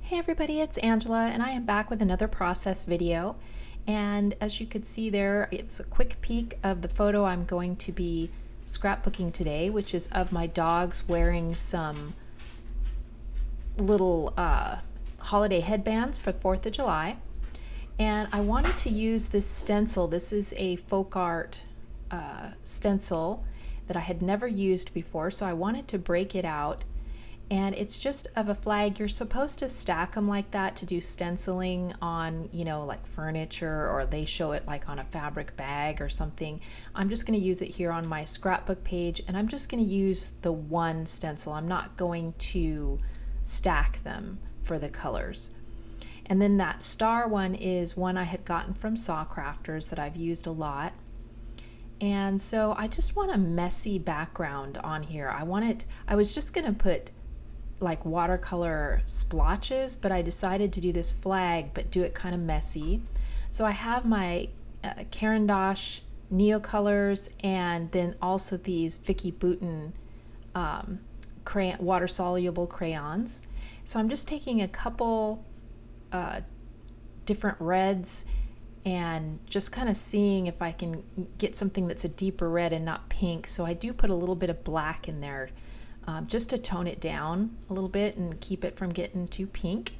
Hey everybody, it's Angela and I am back with another process video. And as you could see there, it's a quick peek of the photo I'm going to be scrapbooking today, which is of my dogs wearing some little holiday headbands for 4th of July. And I wanted to use this stencil. This is a folk art stencil that I had never used before, so I wanted to break it out. And it's just of a flag. You're supposed to stack them like that to do stenciling on, like furniture, or they show it like on a fabric bag or something. I'm just going to use it here on my scrapbook page, and I'm just going to use the one stencil. I'm not going to stack them for the colors. And then that star one is one I had gotten from Saw Crafters that I've used a lot. And so I just want a messy background on here. I was just going to put like watercolor splotches, but I decided to do this flag but do it kind of messy. So I have my Caran d'Ache Neocolors, and then also these Vicki Boutin water soluble crayons. So I'm just taking a couple different reds and just kind of seeing if I can get something that's a deeper red and not pink. So I do put a little bit of black in there just to tone it down a little bit and keep it from getting too pink.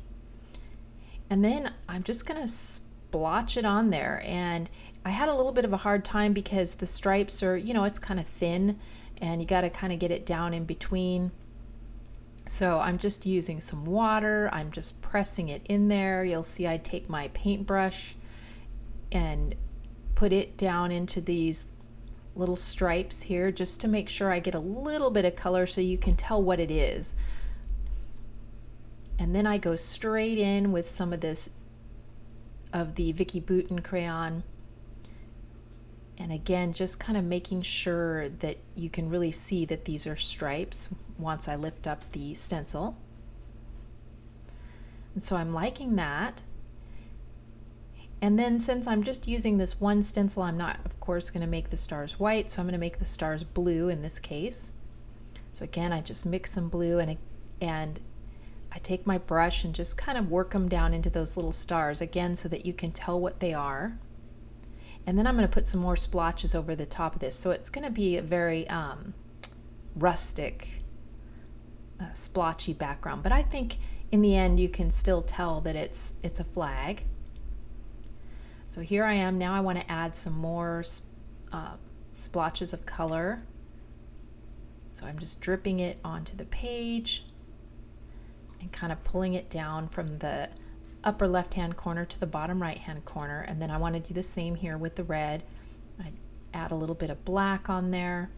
And then I'm just going to splotch it on there. And I had a little bit of a hard time because the stripes are, it's kind of thin and you got to kind of get it down in between. So I'm just using some water. I'm just pressing it in there. You'll see I take my paintbrush and put it down into these little stripes here just to make sure I get a little bit of color so you can tell what it is. And then I go straight in with some of this of the Vicki Boutin crayon, and again just kind of making sure that you can really see that these are stripes once I lift up the stencil. And so I'm liking that. And then since I'm just using this one stencil, I'm not, of course, going to make the stars white, so I'm going to make the stars blue in this case. So again, I just mix some blue and I take my brush and just kind of work them down into those little stars, again, so that you can tell what they are. And then I'm going to put some more splotches over the top of this. So it's going to be a very rustic, splotchy background. But I think in the end you can still tell that it's a flag. So here I am. Now I want to add some more splotches of color. So I'm just dripping it onto the page and kind of pulling it down from the upper left-hand corner to the bottom right-hand corner. And then I want to do the same here with the red. I add a little bit of black on there.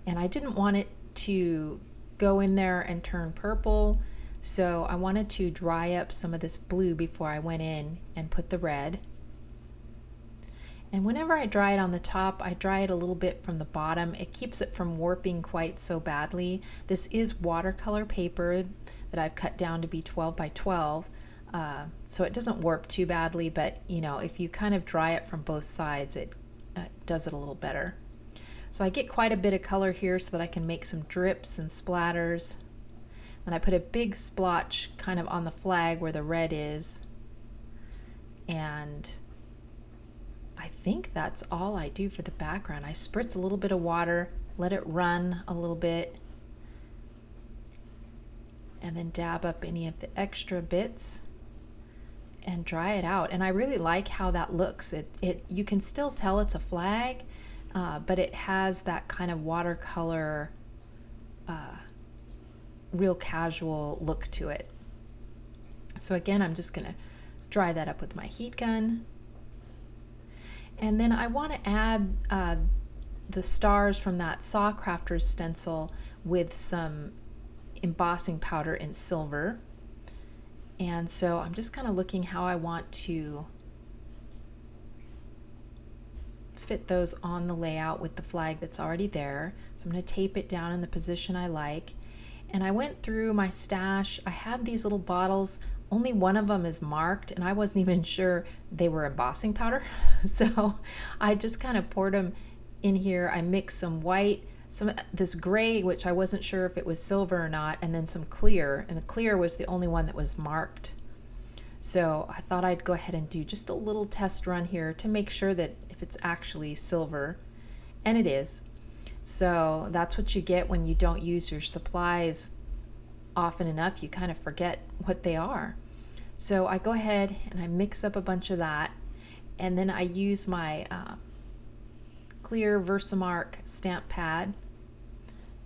And I didn't want it to go in there and turn purple, so I wanted to dry up some of this blue before I went in and put the red. And whenever I dry it on the top, I dry it a little bit from the bottom. It keeps it from warping quite so badly. This is watercolor paper that I've cut down to be 12 by 12, so it doesn't warp too badly, but if you kind of dry it from both sides, it does it a little better. So I get quite a bit of color here so that I can make some drips and splatters. Then I put a big splotch kind of on the flag where the red is. And I think that's all I do for the background. I spritz a little bit of water, let it run a little bit, and then dab up any of the extra bits and dry it out. And I really like how that looks. You can still tell it's a flag, but it has that kind of watercolor real casual look to it. So again, I'm just going to dry that up with my heat gun. And then I want to add the stars from that Saw Crafters stencil with some embossing powder in silver. And so I'm just kind of looking how I want to fit those on the layout with the flag that's already there. So I'm going to tape it down in the position I like. And I went through my stash. I had these little bottles. Only one of them is marked, and I wasn't even sure they were embossing powder. So I just kind of poured them in here. I mixed some white, this gray, which I wasn't sure if it was silver or not, and then some clear, and the clear was the only one that was marked. So I thought I'd go ahead and do just a little test run here to make sure that if it's actually silver, and it is. So that's what you get when you don't use your supplies often enough. You kind of forget what they are. So I go ahead and I mix up a bunch of that, and then I use my clear Versamark stamp pad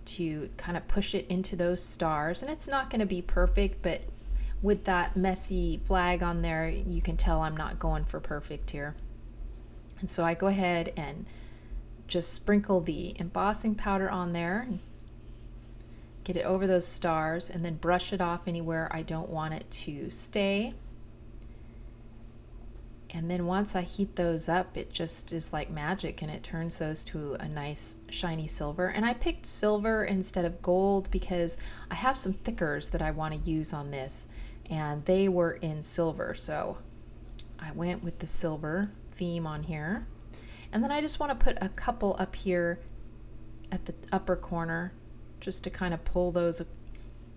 to kind of push it into those stars. And it's not going to be perfect, but with that messy flag on there, you can tell I'm not going for perfect here. And so I go ahead and just sprinkle the embossing powder on there, get it over those stars, and then brush it off anywhere I don't want it to stay. And then once I heat those up, it just is like magic, and it turns those to a nice shiny silver. And I picked silver instead of gold because I have some thickers that I want to use on this, and they were in silver, so I went with the silver theme on here. And then I just want to put a couple up here at the upper corner just to kind of pull those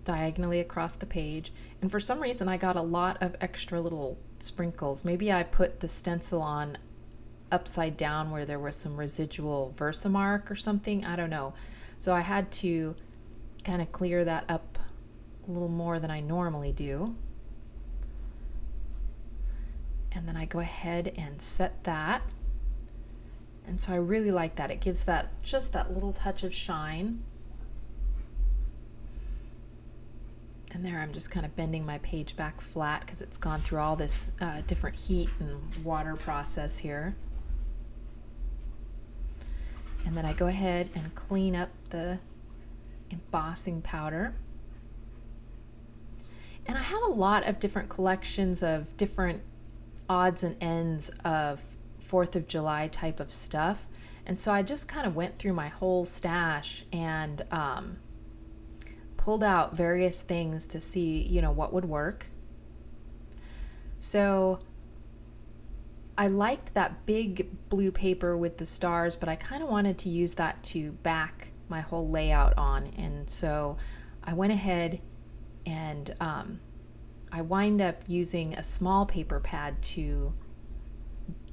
diagonally across the page. And for some reason I got a lot of extra little sprinkles. Maybe I put the stencil on upside down where there was some residual Versamark or something. I don't know. So I had to kind of clear that up a little more than I normally do. And then I go ahead and set that. And so I really like that. It gives that just that little touch of shine. And there I'm just kind of bending my page back flat because it's gone through all this different heat and water process here. And then I go ahead and clean up the embossing powder. And I have a lot of different collections of different odds and ends of 4th of July type of stuff. And so I just kind of went through my whole stash and pulled out various things to see, what would work. So I liked that big blue paper with the stars, but I kind of wanted to use that to back my whole layout on. And so I went ahead and I wind up using a small paper pad to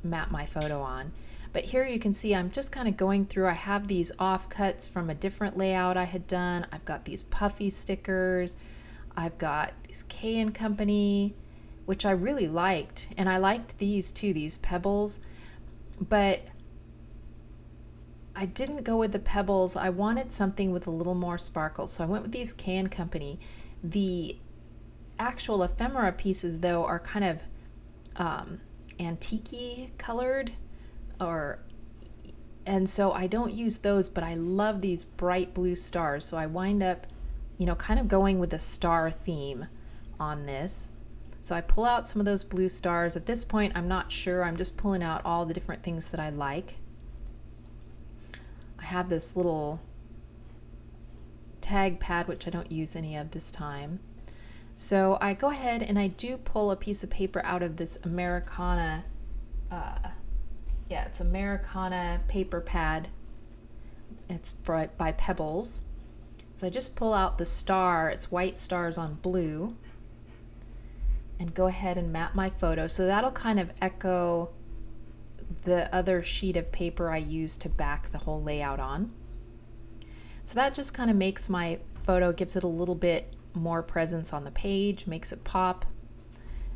map my photo on. But here you can see I'm just kind of going through. I have these offcuts from a different layout I had done. I've got these puffy stickers. I've got these K & Company, which I really liked. And I liked these too, these pebbles. But I didn't go with the pebbles. I wanted something with a little more sparkle. So I went with these K & Company. The actual ephemera pieces, though, are kind of antique-y colored, and so I don't use those, but I love these bright blue stars. So I wind up, kind of going with a star theme on this. So I pull out some of those blue stars. At this point, I'm not sure. I'm just pulling out all the different things that I like. I have this little tag pad, which I don't use any of this time. So I go ahead and I do pull a piece of paper out of this Americana, it's Americana paper pad. It's by Pebbles. So I just pull out the star, it's white stars on blue, and go ahead and map my photo. So that'll kind of echo the other sheet of paper I used to back the whole layout on. So that just kind of makes my photo, gives it a little bit more presence on the page, makes it pop.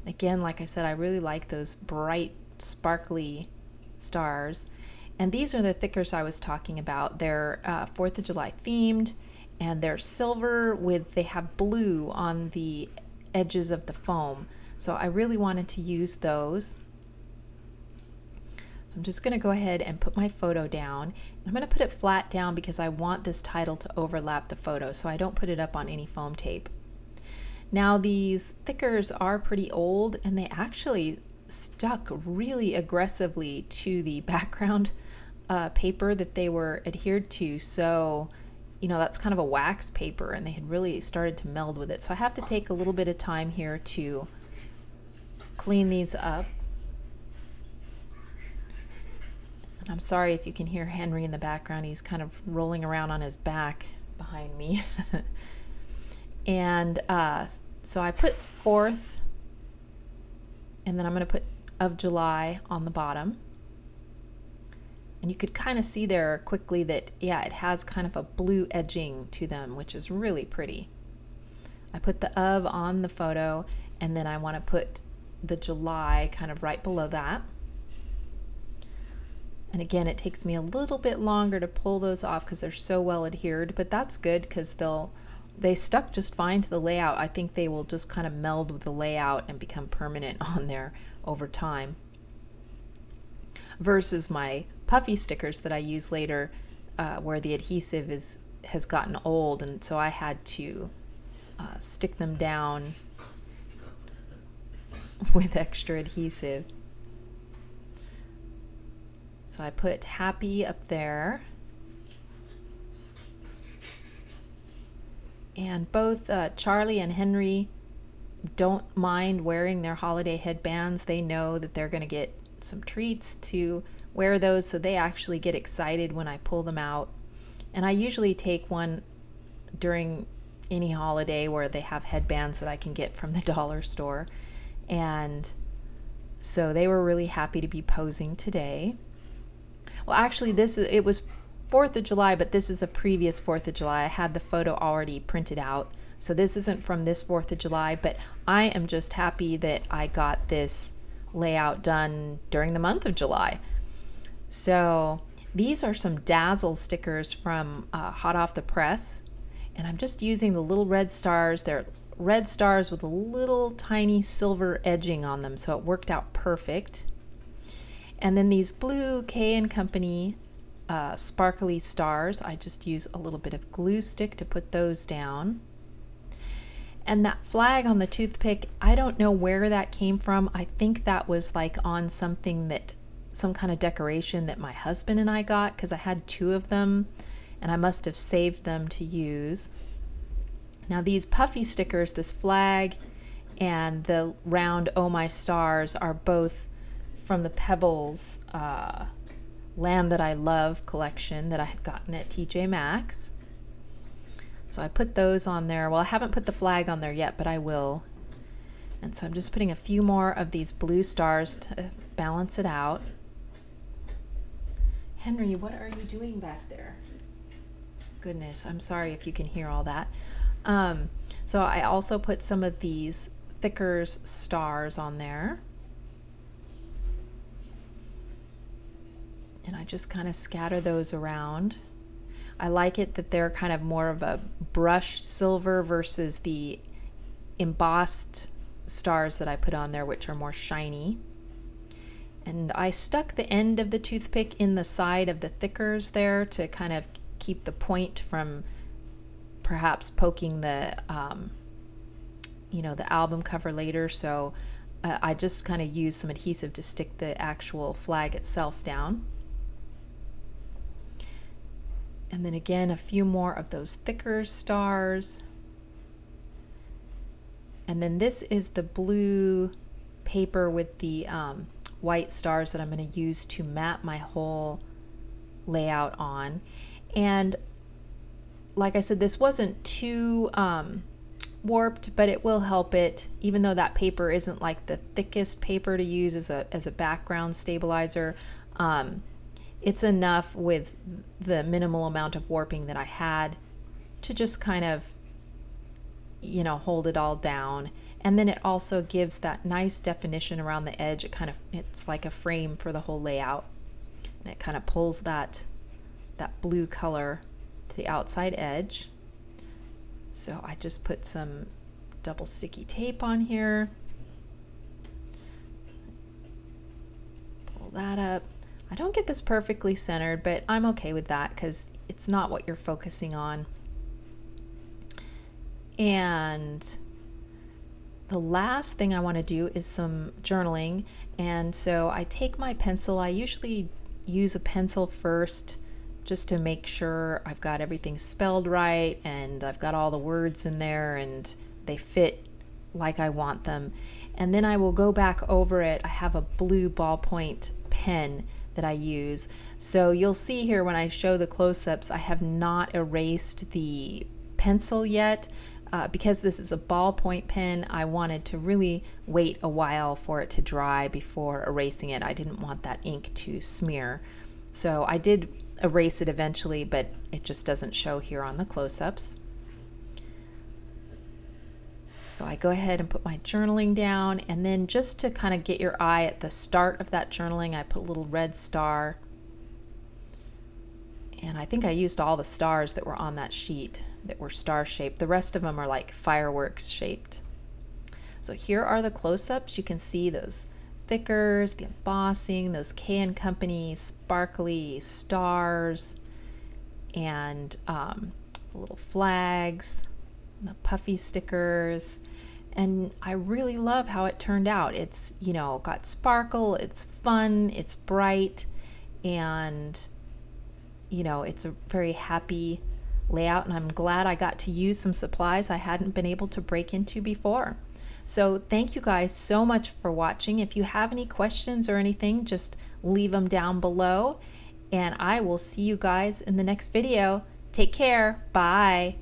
Again, like I said, I really like those bright, sparkly stars. And these are the thickers I was talking about. They're 4th of July themed, and they're silver they have blue on the edges of the foam. So I really wanted to use those. So I'm just going to go ahead and put my photo down. I'm going to put it flat down because I want this title to overlap the photo, so I don't put it up on any foam tape. Now these thickers are pretty old, and they actually stuck really aggressively to the background paper that they were adhered to. So, that's kind of a wax paper, and they had really started to meld with it. So I have to take a little bit of time here to clean these up. And I'm sorry if you can hear Henry in the background. He's kind of rolling around on his back behind me. And so I put 4th, and then I'm going to put of July on the bottom. And you could kind of see there quickly that, yeah, it has kind of a blue edging to them, which is really pretty. I put the of on the photo, and then I want to put the July kind of right below that. And again, it takes me a little bit longer to pull those off because they're so well adhered, but that's good because they stuck just fine to the layout. I think they will just kind of meld with the layout and become permanent on there over time. Versus my puffy stickers that I use later, where the adhesive has gotten old, and so I had to stick them down with extra adhesive. So I put happy up there. And both Charlie and Henry don't mind wearing their holiday headbands. They know that they're going to get some treats to wear those, so they actually get excited when I pull them out. And I usually take one during any holiday where they have headbands that I can get from the dollar store. And so they were really happy to be posing today. Well, actually, it was 4th of July, but this is a previous 4th of July. I had the photo already printed out. So this isn't from this 4th of July, but I am just happy that I got this layout done during the month of July. So these are some Dazzle stickers from hot off the press. And I'm just using the little red stars. They're red stars with a little tiny silver edging on them, so it worked out perfect. And then these blue K & Company sparkly stars, I just use a little bit of glue stick to put those down. And that flag on the toothpick, I don't know where that came from. I think that was like on some kind of decoration that my husband and I got, because I had 2 of them and I must have saved them to use. Now these puffy stickers, this flag and the round Oh My Stars, are both from the Pebbles Land That I Love collection that I had gotten at TJ Maxx. So I put those on there. Well, I haven't put the flag on there yet, but I will. And so I'm just putting a few more of these blue stars to balance it out. Henry, what are you doing back there? Goodness, I'm sorry if you can hear all that. So I also put some of these thicker stars on there. And I just kind of scatter those around. I like it that they're kind of more of a brushed silver versus the embossed stars that I put on there, which are more shiny. And I stuck the end of the toothpick in the side of the thickers there to kind of keep the point from perhaps poking the the album cover later. So I just kind of used some adhesive to stick the actual flag itself down. And then again, a few more of those thicker stars. And then this is the blue paper with the white stars that I'm going to use to map my whole layout on. And like I said, this wasn't too warped, but it will help it, even though that paper isn't like the thickest paper to use as a background stabilizer. It's enough with the minimal amount of warping that I had to just kind of, hold it all down. And then it also gives that nice definition around the edge. It's like a frame for the whole layout. And it kind of pulls that blue color to the outside edge. So I just put some double sticky tape on here. Pull that up. I don't get this perfectly centered, but I'm okay with that because it's not what you're focusing on. And the last thing I want to do is some journaling. And so I take my pencil. I usually use a pencil first just to make sure I've got everything spelled right and I've got all the words in there and they fit like I want them. And then I will go back over it. I have a blue ballpoint pen that I use. So you'll see here when I show the close-ups, I have not erased the pencil yet. Because this is a ballpoint pen, I wanted to really wait a while for it to dry before erasing it. I didn't want that ink to smear. So I did erase it eventually, but it just doesn't show here on the close-ups. So I go ahead and put my journaling down, and then just to kind of get your eye at the start of that journaling, I put a little red star. And I think I used all the stars that were on that sheet that were star shaped. The rest of them are like fireworks shaped. So here are the close-ups. You can see those thickers, the embossing, those K & Company sparkly stars, and the little flags, the puffy stickers. And I really love how it turned out. It's, you know, got sparkle, it's fun, it's bright, and you know, it's a very happy layout, and I'm glad I got to use some supplies I hadn't been able to break into before. So thank you guys so much for watching. If you have any questions or anything, just leave them down below, and I will see you guys in the next video. Take care. Bye.